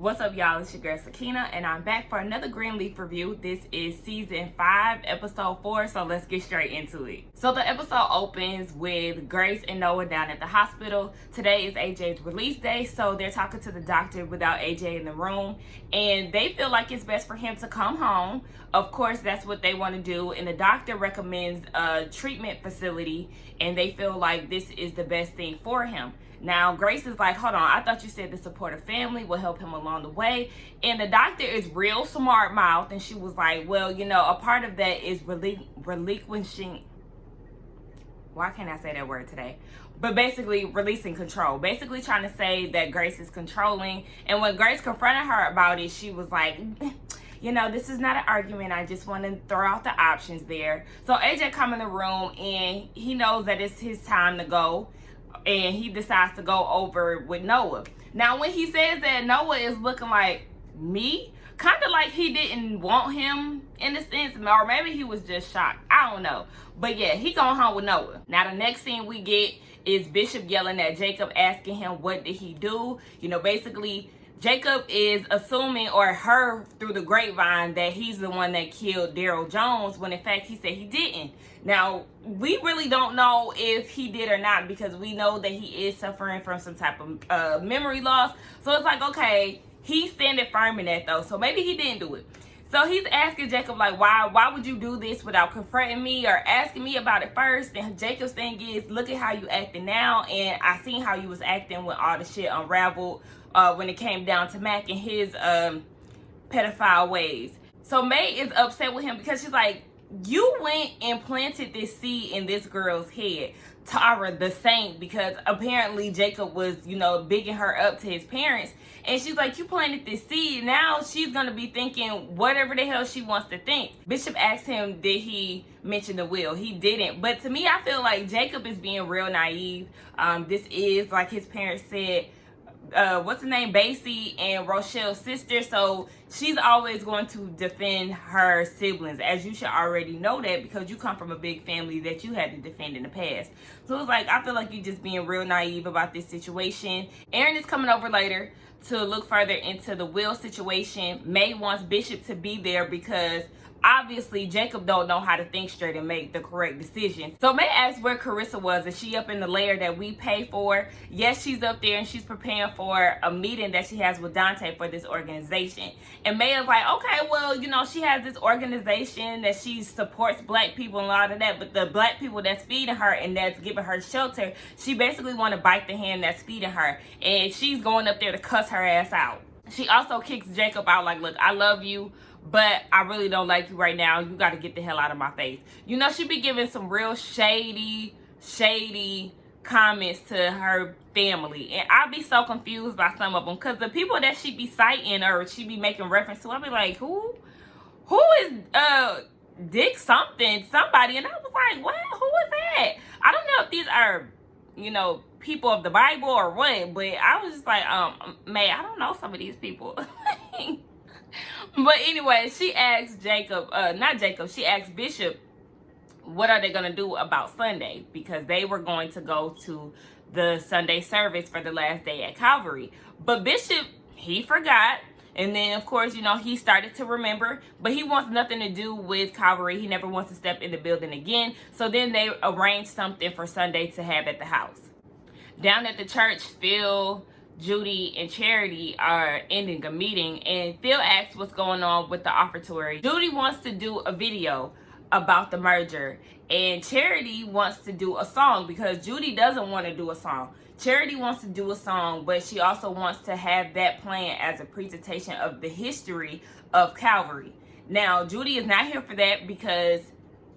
What's up, y'all? It's your girl Sakina, and I'm back for another Greenleaf review. This is season 5, episode 4, so let's get straight into it. So the episode opens with Grace and Noah down at the hospital. Today is AJ's release day, so they're talking to the doctor without AJ in the room, and they feel like it's best for him to come home. Of course, that's what they want to do, and the doctor recommends a treatment facility, and they feel like this is the best thing for him. Now, Grace is like, hold on, I thought you said the supportive family will help him along the way. And the doctor is real smart mouth, and she was like, well, you know, a part of that is relinquishing, why can't I say that word today? But basically releasing control. Basically trying to say that Grace is controlling. And when Grace confronted her about it, she was like, you know, this is not an argument. I just want to throw out the options there. So AJ come in the room, and he knows that it's his time to go. And he decides to go over with Noah. Now, when he says that, Noah is looking like me, kind of like he didn't want him in a sense, or maybe he was just shocked. I don't know. But yeah, he going home with Noah. Now, the next scene we get is Bishop yelling at Jacob, asking him what did he do. You know, basically, Jacob is assuming, or heard through the grapevine, that he's the one that killed Daryl Jones, when in fact he said he didn't. Now, we really don't know if he did or not, because we know that he is suffering from some type of memory loss. So it's like, okay, he's standing firm in that though. So maybe he didn't do it. So he's asking Jacob, like, why would you do this without confronting me or asking me about it first? And Jacob's thing is, look at how you acting now. And I seen how you was acting when all the shit unraveled when it came down to Mac and his pedophile ways. So May is upset with him because she's like, you went and planted this seed in this girl's head, Tara the Saint, because apparently Jacob was, you know, bigging her up to his parents. And she's like, you planted this seed. Now she's going to be thinking whatever the hell she wants to think. Bishop asked him, did he mention the will? He didn't. But to me, I feel like Jacob is being real naive. This is, like his parents said, what's the name, Basie and Rochelle's sister, so she's always going to defend her siblings, as you should already know that because you come from a big family that you had to defend in the past. So it's like, I feel like you're just being real naive about this situation. Aaron is coming over later to look further into the will situation. May wants Bishop to be there because obviously Jacob don't know how to think straight and make the correct decision. So May asks where Carissa was. Is she up in the lair that we pay for? Yes, she's up there, and she's preparing for a meeting that she has with Dante for this organization. And May is like, okay, well, you know, she has this organization that she supports black people and a lot of that, but the black people that's feeding her and that's giving her shelter, she basically want to bite the hand that's feeding her, and she's going up there to cuss her ass out. She also kicks Jacob out like, look, I love you, but I really don't like you right now. You got to get the hell out of my face. You know, she be giving some real shady comments to her family. And I be so confused by some of them. Because the people that she be citing or she be making reference to, I be like, who is Dick something, somebody? And I was like, what? Who is that? I don't know if these are, you know, people of the Bible or what. But I was just like, May, I don't know some of these people. But anyway, she asked she asked Bishop, what are they going to do about Sunday? Because they were going to go to the Sunday service for the last day at Calvary. But Bishop, he forgot. And then, of course, you know, he started to remember. But he wants nothing to do with Calvary. He never wants to step in the building again. So then they arranged something for Sunday to have at the house. Down at the church, Phil, Judy, and Charity are ending a meeting, and Phil asks what's going on with the offertory. Judy wants to do a video about the merger, and Charity wants to do a song because Judy doesn't want to do a song. Charity wants to do a song, but she also wants to have that playing as a presentation of the history of Calvary. Now, Judy is not here for that because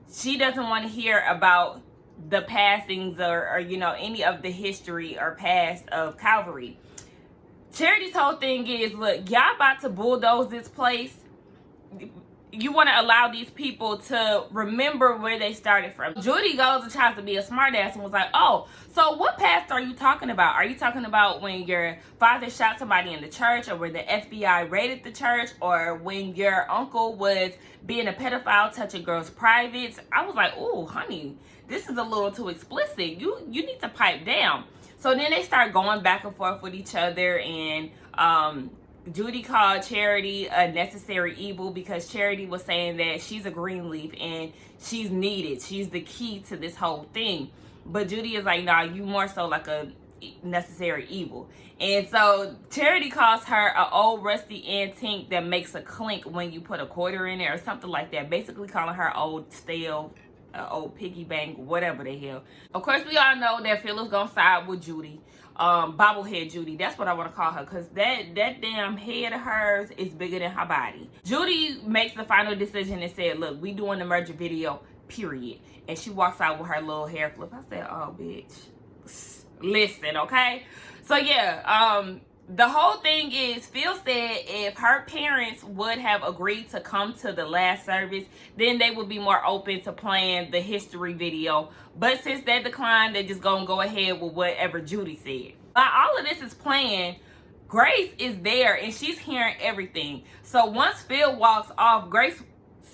she doesn't want to hear about the passings or you know, any of the history or past of Calvary. Charity's whole thing is, look, y'all about to bulldoze this place. You want to allow these people to remember where they started from. Judy goes and tries to be a smartass and was like, oh, so what past are you talking about? Are you talking about when your father shot somebody in the church, or when the FBI raided the church, or when your uncle was being a pedophile touching girls' privates? I was like, oh, honey, this is a little too explicit. You need to pipe down. So then they start going back and forth with each other, and Judee called Charity a necessary evil because Charity was saying that she's a Greenleaf and she's needed. She's the key to this whole thing. But Judee is like, nah, you more so like a necessary evil. And so Charity calls her an old rusty antique that makes a clink when you put a quarter in it or something like that. Basically calling her old stale, old piggy bank, whatever the hell. Of course, we all know that Phil is gonna side with Judee. Bobblehead Judee, that's what I want to call her, because that damn head of hers is bigger than her body. Judee makes the final decision and said, look, we doing the merger video, period. And she walks out with her little hair flip. I said, oh bitch, listen, okay? So yeah, the whole thing is, Phil said if her parents would have agreed to come to the last service, then they would be more open to playing the history video. But since they declined, they just gonna go ahead with whatever Judee said. While all of this is playing, Grace is there and she's hearing everything. So once Phil walks off, Grace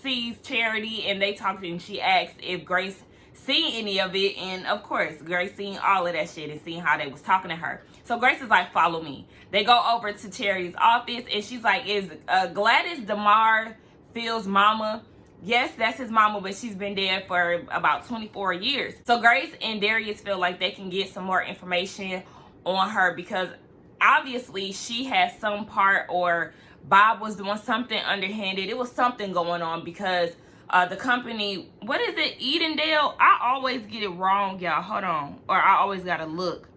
sees Charity and they talk, and she asks if Grace seen any of it, and of course Grace seen all of that shit and seen how they was talking to her. So Grace is like, follow me. They go over to Charity's office and she's like, is Gladys DeMar Phil's mama? Yes, that's his mama, but she's been dead for about 24 years. So Grace and Darius feel like they can get some more information on her because obviously she has some part, or Bob was doing something underhanded. It was something going on because the company, what is it, Edendale? I always get it wrong, y'all. Hold on. Or I always gotta look.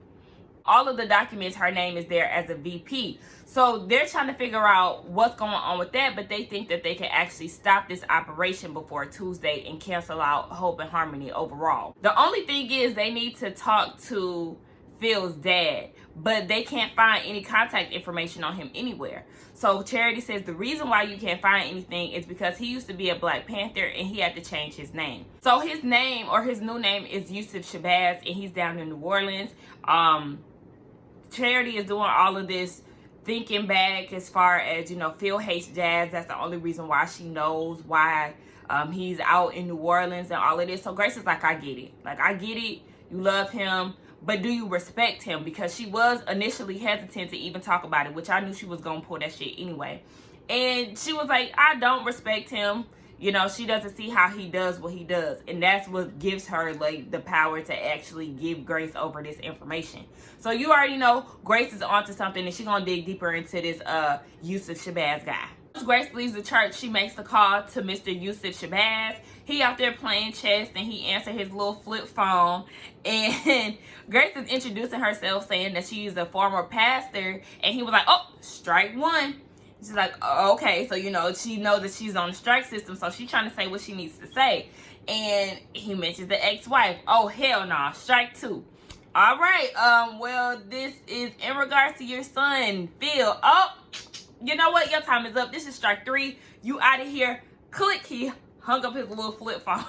All of the documents, her name is there as a VP. So they're trying to figure out what's going on with that, but they think that they can actually stop this operation before Tuesday and cancel out Hope and Harmony overall. The only thing is they need to talk to Phil's dad, but they can't find any contact information on him anywhere. So Charity says the reason why you can't find anything is because he used to be a Black Panther and he had to change his name. So his name, or his new name, is Youssef Shabazz, and he's down in New Orleans. Charity is doing all of this thinking back as far as, you know, Phil hates jazz. That's the only reason why she knows why he's out in New Orleans and all of this. So Grace is like, I get it. Like, I get it. You love him. But do you respect him? Because she was initially hesitant to even talk about it, which I knew she was going to pull that shit anyway. And she was like, I don't respect him. You know, she doesn't see how he does what he does. And that's what gives her, like, the power to actually give Grace over this information. So you already know Grace is onto something, and she's going to dig deeper into this Youssef Shabazz guy. Once Grace leaves the church, she makes the call to Mr. Youssef Shabazz. He out there playing chess, and he answered his little flip phone. And Grace is introducing herself, saying that she's a former pastor. And he was like, oh, strike one. She's like, oh, okay. So, you know, she knows that she's on the strike system. So she's trying to say what she needs to say. And he mentions the ex-wife. Oh, hell no. Strike two. All right. Well, this is in regards to your son, Phil. Oh, you know what? Your time is up. This is strike three. You out of here. Click. He hung up his little flip phone.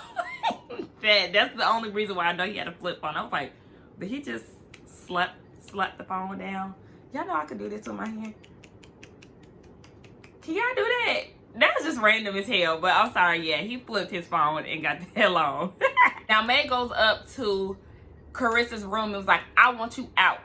That's the only reason why I know he had a flip phone. I was like, did he just slap the phone down? Y'all know I could do this with my hand. Can y'all do that? That's just random as hell, but I'm sorry. Yeah, he flipped his phone and got the hell on. Now, May goes up to Carissa's room and was like, I want you out.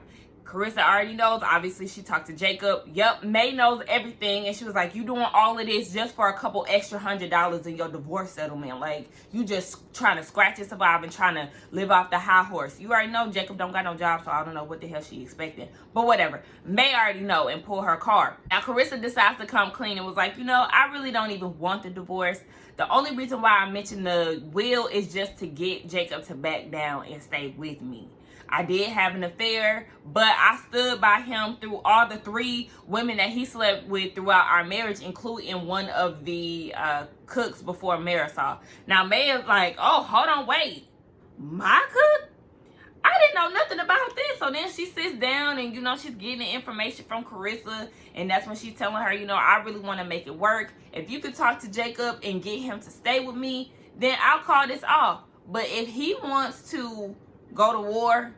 Carissa already knows. Obviously, she talked to Jacob. Yep, May knows everything. And she was like, you doing all of this just for a couple extra $100 in your divorce settlement. Like, you just trying to scratch and survive and trying to live off the high horse. You already know Jacob don't got no job, so I don't know what the hell she expecting. But whatever. May already know and pull her card. Now, Carissa decides to come clean and was like, you know, I really don't even want the divorce. The only reason why I mentioned the will is just to get Jacob to back down and stay with me. I did have an affair, but I stood by him through all the 3 women that he slept with throughout our marriage, including one of the cooks before Marisol. Now, May is like, oh, hold on, wait. My cook? I didn't know nothing about this. So then she sits down and, you know, she's getting the information from Carissa. And that's when she's telling her, you know, I really want to make it work. If you could talk to Jacob and get him to stay with me, then I'll call this off. But if he wants to go to war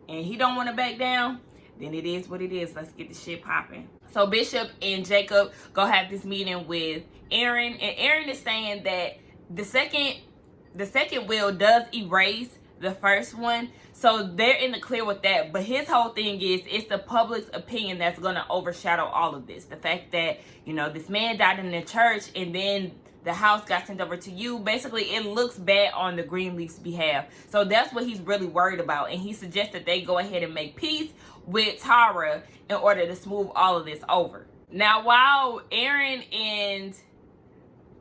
and he don't want to back down, then it is what it is. Let's get the shit popping. So Bishop and Jacob go have this meeting with Aaron, and Aaron is saying that the second will does erase the first one. So they're in the clear with that. But his whole thing is, it's the public's opinion that's going to overshadow all of this. The fact that, you know, this man died in the church and then the house got sent over to you. Basically, it looks bad on the Greenleaf's behalf. So that's what he's really worried about. And he suggests that they go ahead and make peace with Tara in order to smooth all of this over. Now, while Aaron and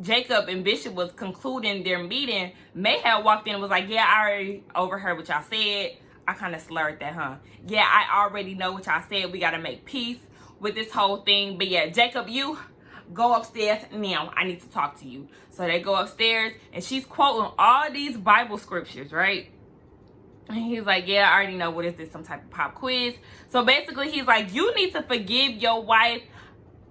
Jacob and Bishop was concluding their meeting, May had walked in and was like, yeah, I already overheard what y'all said. I kind of slurred that, huh? Yeah, I already know what y'all said. We got to make peace with this whole thing. But yeah, Jacob, you go upstairs now. I need to talk to you. So they go upstairs and she's quoting all these Bible scriptures, right? And he's like, yeah, I already know. What is this? Some type of pop quiz? So basically he's like, you need to forgive your wife.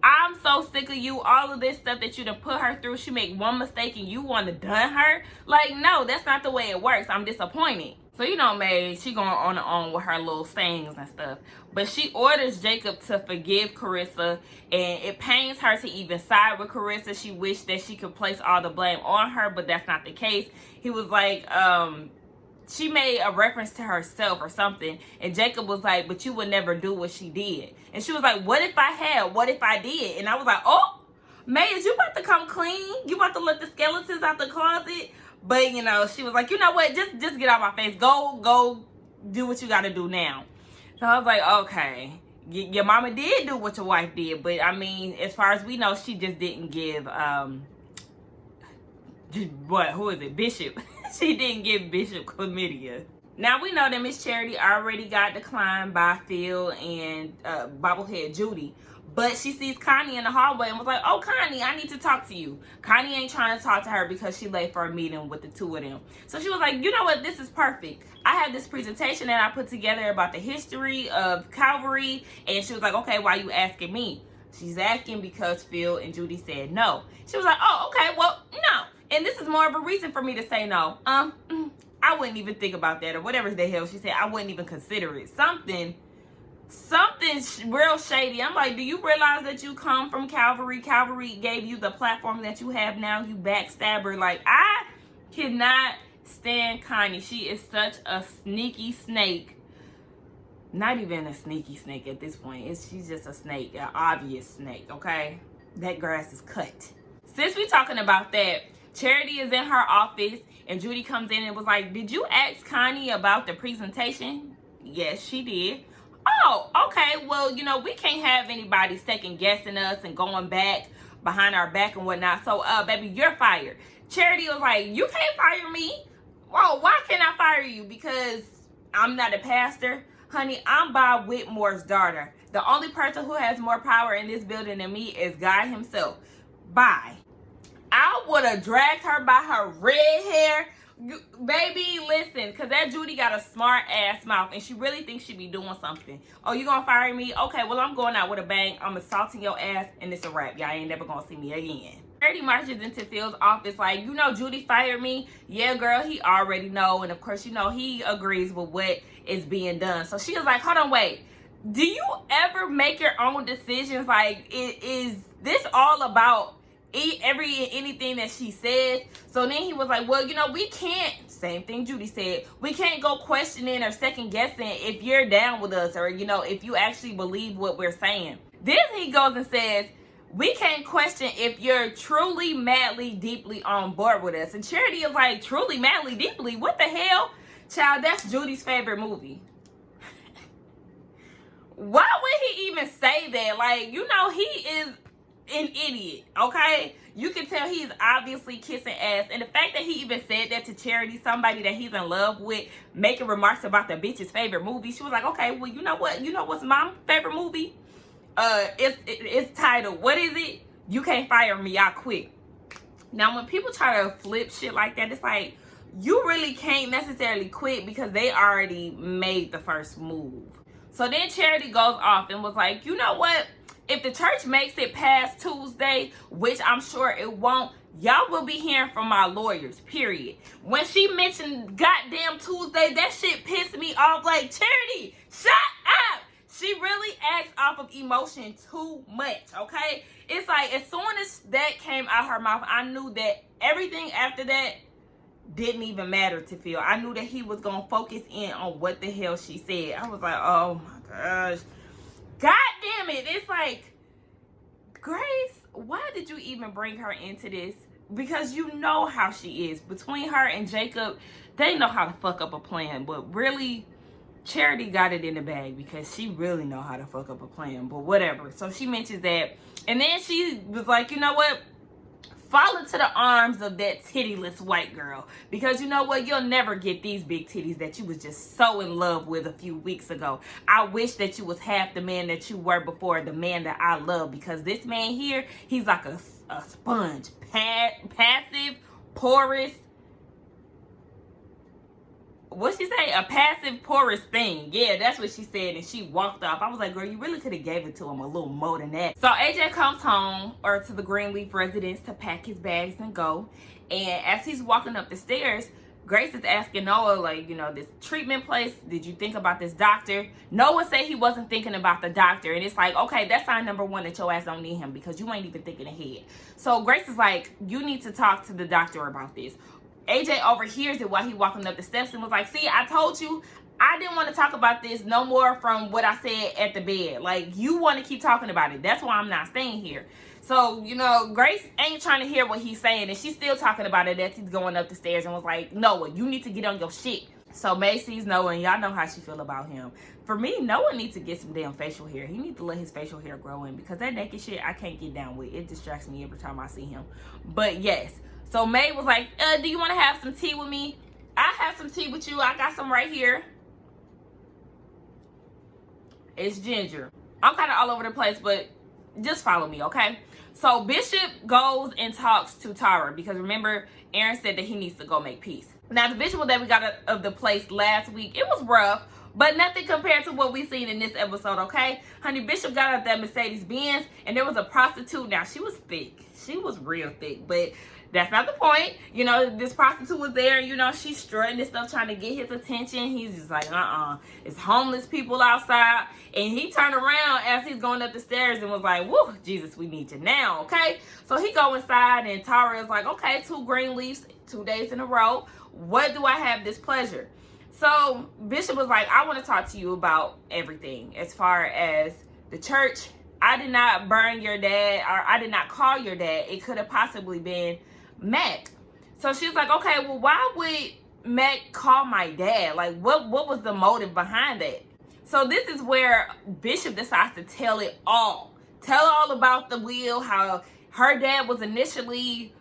I'm so sick of you. All of this stuff that you done put her through. She make one mistake and you want to done her. Like, no, that's not the way it works. I'm disappointed. So, you know, May, she going on and on with her little sayings and stuff. But she orders Jacob to forgive Carissa. And it pains her to even side with Carissa. She wished that she could place all the blame on her. But that's not the case. He was like, she made a reference to herself or something. And Jacob was like, but you would never do what she did. And she was like, what if I had? What if I did? And I was like, oh, May, is you about to come clean? You about to let the skeletons out the closet? But, you know, she was like, you know what? Just get out my face. Go do what you got to do now. So I was like, okay. Your mama did do what your wife did. But, I mean, as far as we know, she just didn't give, who is it? Bishop. She didn't give Bishop chlamydia. Now we know that Miss Charity already got declined by Phil and bobblehead Judy. But she sees Connie in the hallway and was like, oh, Connie, I need to talk to you. Connie ain't trying to talk to her because she late for a meeting with the two of them. So she was like, you know what? This is perfect. I have this presentation that I put together about the history of Calvary. And she was like, okay, why are you asking me? She's asking because Phil and Judy said no. She was like, oh, okay, well, no. And this is more of a reason for me to say no. I wouldn't even think about that or whatever the hell she said. I wouldn't even consider it. Something real shady. I'm like, do you realize that you come from Calvary? Calvary gave you the platform that you have now. You backstabber. Like, I cannot stand Connie. She is such a sneaky snake. Not even a sneaky snake at this point. She's just a snake, an obvious snake, okay? That grass is cut. Since we're talking about that, Charity is in her office and Judy comes in and was like, did you ask Connie about the presentation? Yes, she did. Oh, okay. Well, you know, we can't have anybody second guessing us and going back behind our back and whatnot. So, baby, you're fired. Charity was like, you can't fire me. Whoa, why can't I fire you? Because I'm not a pastor. Honey, I'm Bob Whitmore's daughter. The only person who has more power in this building than me is God himself. Bye. I would have dragged her by her red hair. Baby, listen, because that Judy got a smart ass mouth and she really thinks she be doing something. Oh, you gonna fire me? Okay, well, I'm going out with a bang. I'm assaulting your ass and it's a wrap. Y'all ain't never gonna see me again. Charity marches into Phil's office like, you know, Judy fired me. Yeah, girl, he already know. And of course, you know, he agrees with what is being done. So she was like, hold on, wait. Do you ever make your own decisions? Like, is this all about anything that she says? So then he was like, well, you know, we can't, same thing Judy said, we can't go questioning or second guessing if you're down with us or, you know, if you actually believe what we're saying. Then he goes and says, we can't question if you're truly, madly, deeply on board with us. And Charity is like, truly, madly, deeply? What the hell? Child, that's Judy's favorite movie. Why would he even say that? Like, you know, he is an idiot, okay? You can tell he's obviously kissing ass. And the fact that he even said that to Charity, somebody that he's in love with, making remarks about the bitch's favorite movie, she was like, okay, well, you know what? You know what's my favorite movie? It's titled, what is it? You Can't Fire Me, I Quit. Now, when people try to flip shit like that, it's like, you really can't necessarily quit because they already made the first move. So then Charity goes off and was like, you know what? If the church makes it past Tuesday, which I'm sure it won't, y'all will be hearing from my lawyers, period. When she mentioned goddamn Tuesday, that shit pissed me off. Like, Charity, shut up. She really acts off of emotion too much, okay? It's like, as soon as that came out her mouth, I knew that everything after that didn't even matter to Phil. I knew that he was going to focus in on what the hell she said. I was like, oh my gosh. God damn it. It's like, Grace, why did you even bring her into this? Because you know how she is. Between her and Jacob, they know how to fuck up a plan. But really, Charity got it in the bag because she really know how to fuck up a plan. But whatever. So she mentions that. And then she was like, you know what? Fall into the arms of that tittyless white girl. Because you know what? You'll never get these big titties that you was just so in love with a few weeks ago. I wish that you was half the man that you were before, the man that I love. Because this man here, he's like a sponge. Passive, porous. What'd she say? A passive, porous thing. Yeah, that's what she said. And she walked off. I was like, girl, you really could have gave it to him a little more than that. So AJ comes home, or to the Greenleaf residence, to pack his bags and go. And as he's walking up the stairs, Grace is asking Noah, like, you know, this treatment place, did you think about this doctor? Noah said he wasn't thinking about the doctor. And it's like, okay, that's sign number one that your ass don't need him because you ain't even thinking ahead. So Grace is like, you need to talk to the doctor about this. AJ overhears it while he walking up the steps and was like, see, I told you I didn't want to talk about this no more from what I said at the bed. Like, you want to keep talking about it. That's why I'm not staying here. So, you know, Grace ain't trying to hear what he's saying. And she's still talking about it as he's going up the stairs and was like, Noah, you need to get on your shit. So May sees Noah, and y'all know how she feel about him. For me, Noah needs to get some damn facial hair. He needs to let his facial hair grow in because that naked shit I can't get down with. It distracts me every time I see him. But yes. So May was like, do you want to have some tea with me? I have some tea with you. I got some right here. It's ginger. I'm kind of all over the place, but just follow me, okay? So Bishop goes and talks to Tara because remember, Aaron said that he needs to go make peace. Now, the visual that we got of the place last week, it was rough, but nothing compared to what we seen in this episode, okay? Honey, Bishop got out that Mercedes-Benz, and there was a prostitute. Now, she was thick. She was real thick, but that's not the point. You know, this prostitute was there, you know, she's strutting and stuff, trying to get his attention. He's just like, it's homeless people outside. And he turned around as he's going up the stairs and was like, woo, Jesus, we need you now, okay? So he go inside, and Tara is like, okay, 2 green leaves, 2 days in a row. What do I have this pleasure? So Bishop was like, I want to talk to you about everything. As far as the church, I did not burn your dad, or I did not call your dad. It could have possibly been Mac. So she's like, okay, well, why would Mac call my dad? Like, what was the motive behind that? So this is where Bishop decides to tell it all. Tell all about the will, how her dad was initially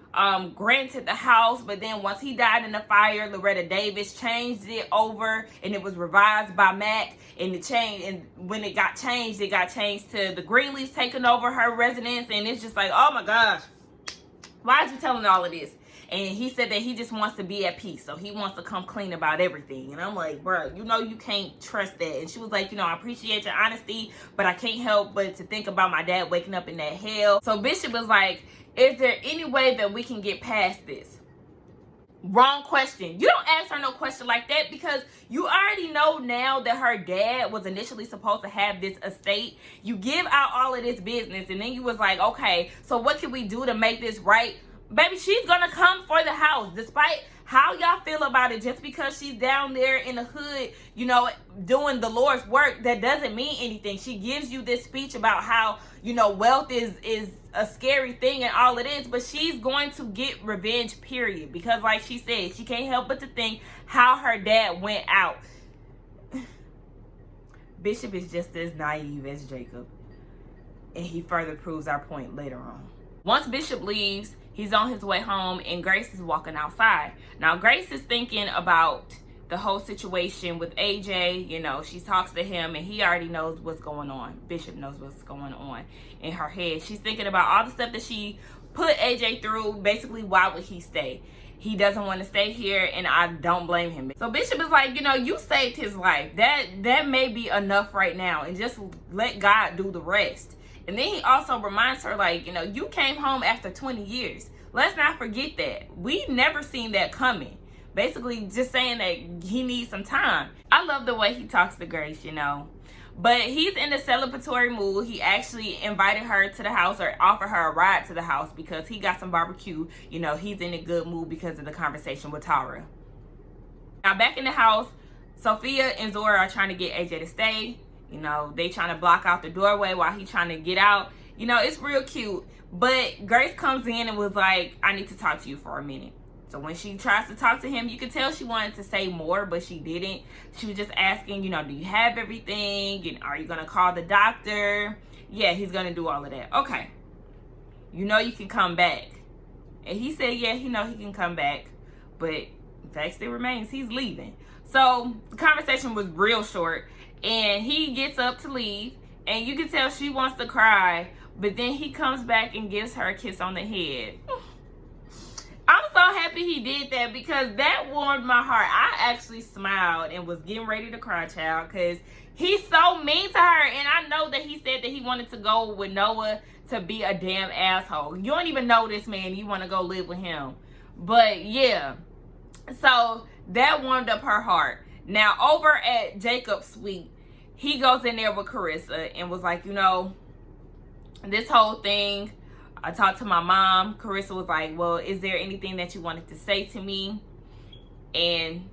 granted the house, but then once he died in the fire, Loretta Davis changed it over, and it was revised by Mac, and when it got changed to the Greenleafs taking over her residence, and it's just like, oh my gosh, why is you telling all of this? And he said that he just wants to be at peace, so he wants to come clean about everything. And I'm like, bro, you know you can't trust that. And she was like, you know, I appreciate your honesty, but I can't help but to think about my dad waking up in that hell. So Bishop was like, is there any way that we can get past this? Wrong question. You don't ask her no question like that because you already know now that her dad was initially supposed to have this estate. You give out all of this business, and then you was like, okay, so what can we do to make this right? Baby, she's gonna come for the house despite how y'all feel about it. Just because she's down there in the hood, you know, doing the Lord's work, that doesn't mean anything. She gives you this speech about how, you know, wealth is a scary thing and all it is, but she's going to get revenge, period. Because like she said, she can't help but to think how her dad went out. Bishop is just as naive as Jacob, and he further proves our point later on. Once Bishop leaves, he's on his way home, and Grace is walking outside. Now, Grace is thinking about the whole situation with AJ. You know, she talks to him, and he already knows what's going on. Bishop knows what's going on in her head. She's thinking about all the stuff that she put AJ through. Basically, why would he stay? He doesn't want to stay here, and I don't blame him. So Bishop is like, you know, you saved his life. That may be enough right now, and just let God do the rest. And then he also reminds her, like, you know, you came home after 20 years. Let's not forget that. We never seen that coming. Basically just saying that he needs some time. I love the way he talks to Grace, you know. But he's in a celebratory mood. He actually invited her to the house, or offered her a ride to the house, because he got some barbecue. You know, he's in a good mood because of the conversation with Tara. Now, back in the house, Sophia and Zora are trying to get AJ to stay. You know, they trying to block out the doorway while he's trying to get out. You know, it's real cute. But Grace comes in and was like, I need to talk to you for a minute. So when she tries to talk to him, you can tell she wanted to say more, but she didn't. She was just asking, you know, do you have everything? And are you going to call the doctor? Yeah, he's going to do all of that. Okay. You know you can come back. And he said, yeah, he know he can come back. But the fact still remains, he's leaving. So the conversation was real short. And he gets up to leave. And you can tell she wants to cry. But then he comes back and gives her a kiss on the head. I'm so happy he did that, because that warmed my heart. I actually smiled and was getting ready to cry, child, because he's so mean to her. And I know that he said that he wanted to go with Noah to be a damn asshole. You don't even know this man. You want to go live with him. But yeah, so that warmed up her heart. Now, over at Jacob's suite, he goes in there with Carissa and was like, you know, this whole thing, I talked to my mom. Carissa was like, well, is there anything that you wanted to say to me? And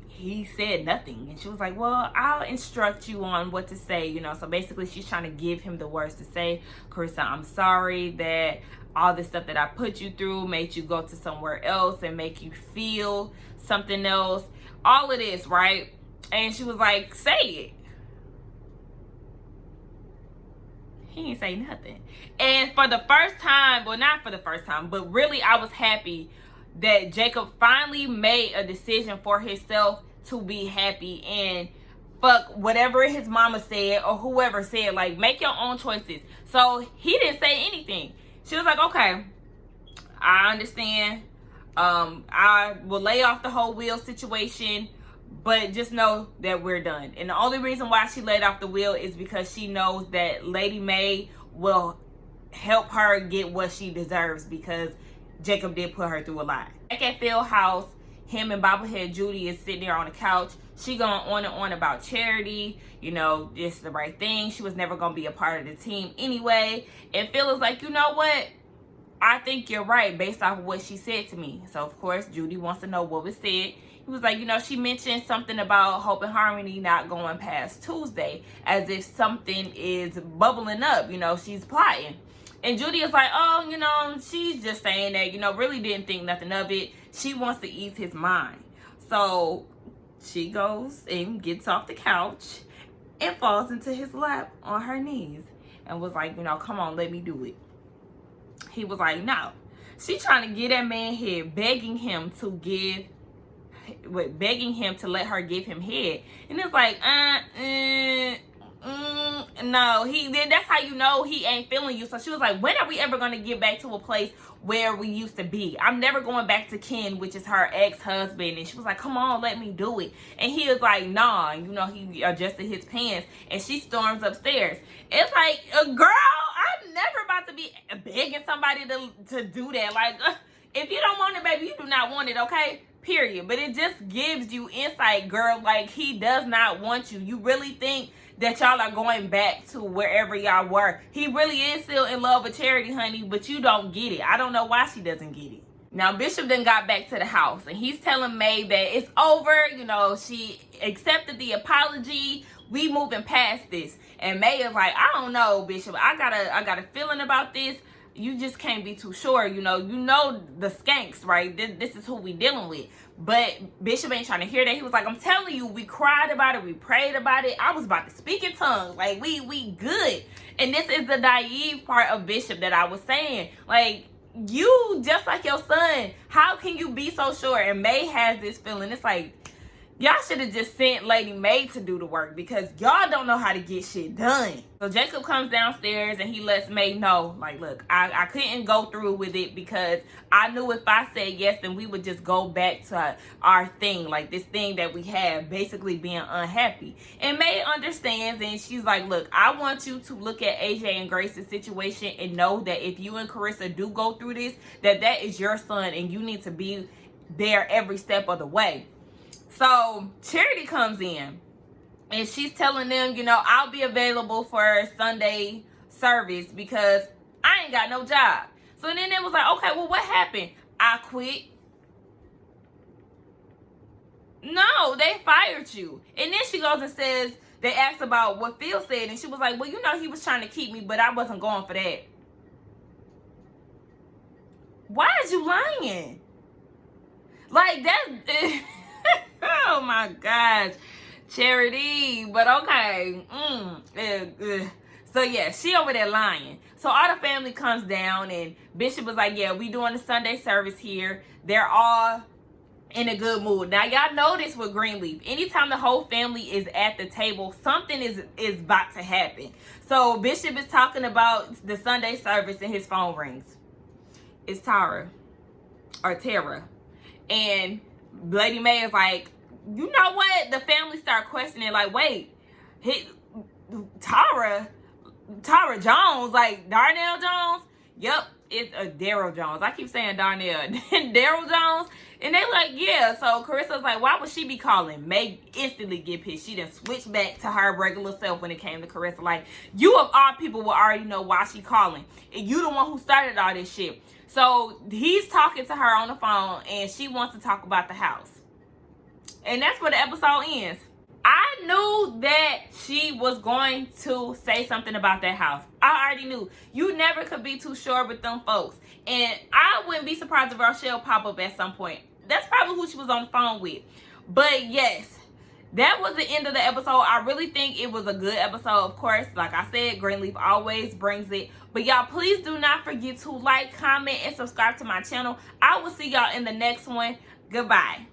he said nothing. And she was like, well, I'll instruct you on what to say, you know. So basically she's trying to give him the words to say. Carissa, I'm sorry that all this stuff that I put you through made you go to somewhere else and make you feel something else. All of this, right? And she was like, say it. He didn't say nothing. And for the first time, well, not for the first time, but really I was happy that Jacob finally made a decision for himself to be happy, and fuck whatever his mama said or whoever said, like, make your own choices. So he didn't say anything. She was like, okay, I understand. I will lay off the whole Will situation, but just know that we're done. And the only reason why she laid off the Will is because she knows that Lady Mae will help her get what she deserves, because Jacob did put her through a lot. Back at Phil's house, him and Bobblehead Judy is sitting there on the couch. She going on and on about Charity. You know, it's the right thing. She was never going to be a part of the team anyway. And Phil is like, you know what? I think you're right based off of what she said to me. So, of course, Judy wants to know what was said. He was like, you know, she mentioned something about Hope and Harmony not going past Tuesday, as if something is bubbling up, you know, she's plotting. And Judy is like, oh, you know, she's just saying that, you know, really didn't think nothing of it. She wants to ease his mind. So she goes and gets off the couch and falls into his lap on her knees and was like, you know, come on, let me do it. He was like, no. She trying to get that man head, begging him to let her give him head. And it's like, no, that's how you know he ain't feeling you. So she was like, when are we ever going to get back to a place where we used to be? I'm never going back to Ken, which is her ex-husband. And she was like, come on, let me do it. And he was like, nah. You know, he adjusted his pants and she storms upstairs. It's like, girl, I'm never about to be begging somebody to do that. Like, if you don't want it, baby, you do not want it, okay? Period. But it just gives you insight, girl. Like, he does not want you. You really think that y'all are going back to wherever y'all were? He really is still in love with Charity, honey, but you don't get it. I don't know why she doesn't get it. Now, Bishop then got back to the house, and he's telling May that it's over. You know, she accepted the apology. We moving past this. And May is like, I don't know, Bishop. I got a feeling about this. You just can't be too sure. You know the skanks, right? This is who we dealing with. But Bishop ain't trying to hear that. He was like, I'm telling you, we cried about it. We prayed about it. I was about to speak in tongues. Like, we good. And this is the naive part of Bishop that I was saying. Like, you, just like your son, how can you be so sure? And May has this feeling. It's like, y'all should have just sent Lady Mae to do the work, because y'all don't know how to get shit done. So Jacob comes downstairs and he lets Mae know, like, look, I couldn't go through with it because I knew if I said yes, then we would just go back to our thing, like this thing that we have, basically being unhappy. And Mae understands, and she's like, look, I want you to look at AJ and Grace's situation and know that if you and Carissa do go through this, that is your son and you need to be there every step of the way. So Charity comes in And she's telling them, you know, I'll be available for Sunday service because I ain't got no job. So then it was like, okay, well, what happened? I quit. No, they fired you. And then she goes and says, they asked about what Phil said, and she was like, well, you know, he was trying to keep me, but I wasn't going for that. Why is you lying? Like, that's... oh, my gosh. Charity. But okay. So, yeah, she over there lying. So, all the family comes down, and Bishop was like, yeah, we doing the Sunday service here. They're all in a good mood. Now, y'all know this with Greenleaf. Anytime the whole family is at the table, something is about to happen. So, Bishop is talking about the Sunday service, and his phone rings. It's Tara. And Lady Mae is like, you know what? The family start questioning, like, wait, Tara Jones, like Darnell Jones? Yep, it's Daryl Jones. I keep saying Darnell. Daryl Jones. And they like, yeah. So Carissa's like, why would she be calling? May instantly get pissed. She done switched back to her regular self when it came to Carissa. Like, you of all people will already know why she calling. And you the one who started all this shit. So he's talking to her on the phone, and she wants to talk about the house. And that's where the episode ends. I knew that she was going to say something about that house. I already knew. You never could be too sure with them folks. And I wouldn't be surprised if Rochelle pop up at some point. That's probably who she was on the phone with. But yes, that was the end of the episode. I really think it was a good episode. Of course, like I said, Greenleaf always brings it. But y'all, please do not forget to like, comment, and subscribe to my channel. I will see y'all in the next one. Goodbye.